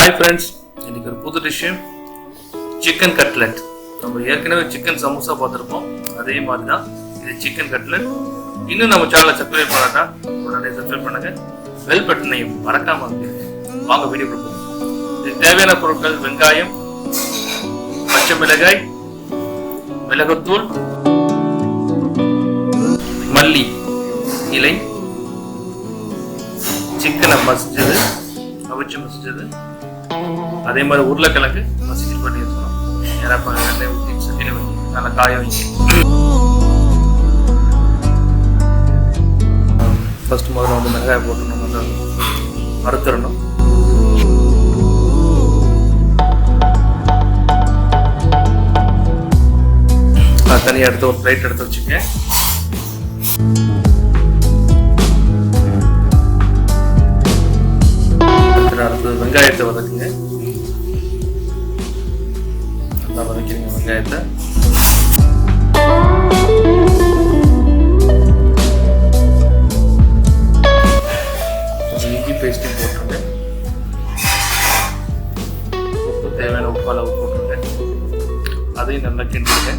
Hi friends, இன்னைக்கு ஒரு புது டிஷ் சிக்கன் கட்லெட். நம்ம ஏற்கனவே சிக்கன் சமோசா பார்த்துருப்போம், அதே மாதிரி தான் இது சிக்கன் கட்லெட். இன்னும் நம்ம சேனலை சப்ஸ்கிரைப் பண்ணாட்டா உடனே சப்ஸ்கிரைப் பண்ணுங்க, பெல் பட்டனையும் மறக்காம அமைங்க. வாங்க வீடியோ கொடுப்போம். இதுக்கு தேவையான பொருட்கள்: வெங்காயம், பச்சை மிளகாய், மிளகுத்தூள், மல்லி இலை, சிக்கனை மசிச்சது, அவிச்சு மசிச்சது, அதே மாதிரி உருளைக்கிழங்கு மசிச்சு பண்ணி வச்சுக்கணும். ஏன்னா எண்ணெய் ஊற்றி சட்டியில் வைங்க, நல்லா காய வைங்க. ஃபர்ஸ்ட் முதல்ல வந்து மிளகாய் போட்டு நம்ம வந்து வறுத்துடணும். தனியாக எடுத்து ஒரு பிளேட் எடுத்து வச்சுக்கேன். அடுத்து வெங்காயத்தை வதக்குங்க. நல்லா வதக்கிறீங்க வெங்காயத்தை. இஞ்சி பேஸ்ட்டும் போட்டுருங்க. உப்பு தேவையான உப்பு அளவு போட்டுருங்க. அதையும் நல்லா கிண்டிடுங்க.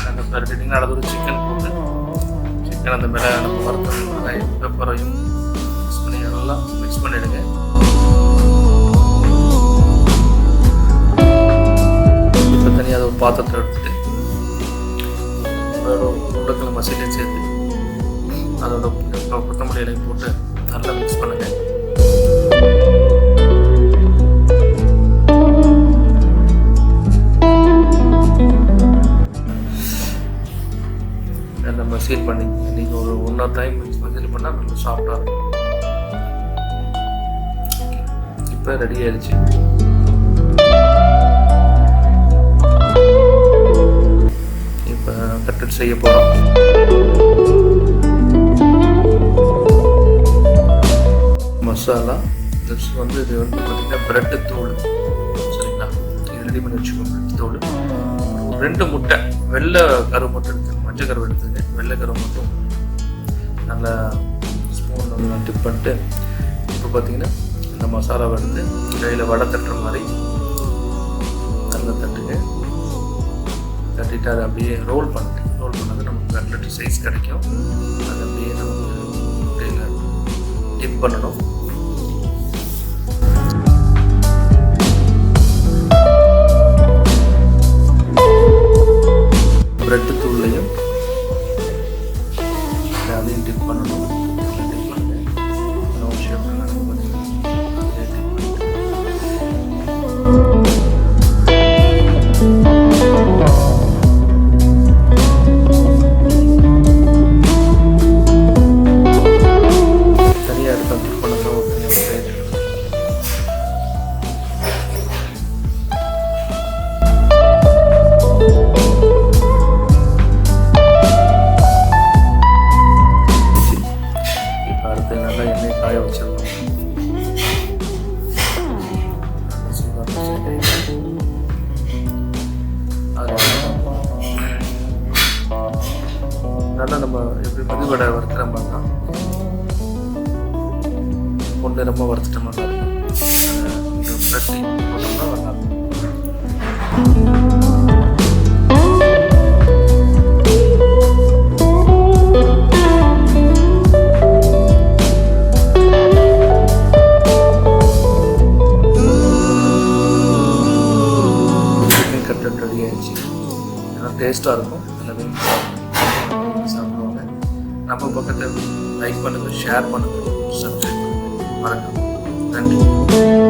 நல்லா பரட்டிட்டிங்கன்னா அது ஒரு சிக்கன் போட்டு சிக்கன் அந்த மேலே நம்ம வறுத்த பெப்பரையும் நல்லா மிக்ஸ் பண்ணிடுங்க. இப்போ தனியாக ஒரு பாத்திரத்தில் எடுத்துட்டு அதோட உருளைக்கிழங்கு மசிலையை சேர்த்து அதோட கொத்தமல்லி இலையும் போட்டு நல்லா மிக்ஸ் பண்ணுங்க. நல்லா மசீல் பண்ணி நீங்கள் ஒரு 1 hour டைம் மசீல் பண்ணால் நல்லா சாஃப்டாக இருக்கும். இப்போ ரெடி ஆயிடுச்சு. இப்போ கட்லெட் செய்ய போகிறோம். மசாலா வந்து இது வந்து பார்த்தீங்கன்னா பிரெட்டு தூள், சரிங்களா? இது ரெடி பண்ணி வச்சுக்கோங்க. பிரெட் தூள், 2 முட்டை, வெள்ளை கரு மட்டும் எடுத்துங்க, மஞ்சள் கரு எடுத்துங்க. வெள்ளை கரு மட்டும் நல்லா ஸ்பூன் வந்து டிப் பண்ணிட்டு இப்போ பார்த்தீங்கன்னா இந்த மசாலாவை எடுத்து கையில் வடை தட்டுற மாதிரி நல்லா தட்டுங்க. தட்டிட்டு அதை அப்படியே ரோல் பண்ணுங்க. ரோல் பண்ணது நமக்கு கட்லெட் சைஸ் கிடைக்கும். அதை அப்படியே நமக்கு முட்டையில் டிப் பண்ணணும். பிரெட்டு தூள்லையும் அதையும் டிப் பண்ணணும். டிப் பண்ணுங்க. தனியாக எடுத்து டிப் பண்ணணும். இப்போ அடுத்து நல்லா எண்ணெய் காய வச்சிடணும். நல்லா நம்ம எப்படி மெதுவடை வறுக்கிற மாதிரி தான் கொண்டு ரொம்ப வறுத்துட்ட மாதிரி தான் இருக்கும். பிரட்டி போட்டோம்னா நல்லா இருக்கும். சிக்கன் கட்லெட் ரெடி ஆயிடுச்சு. நல்லா டேஸ்ட்டாக இருக்கும். எல்லாமே சாப்பிடுவாங்க. நம்ம பக்கத்தை லைக் பண்ணுங்கள், ஷேர் பண்ணுங்கள், சப்ஸ்கிரைப் பண்ணுங்கள். வணக்கம், நன்றி.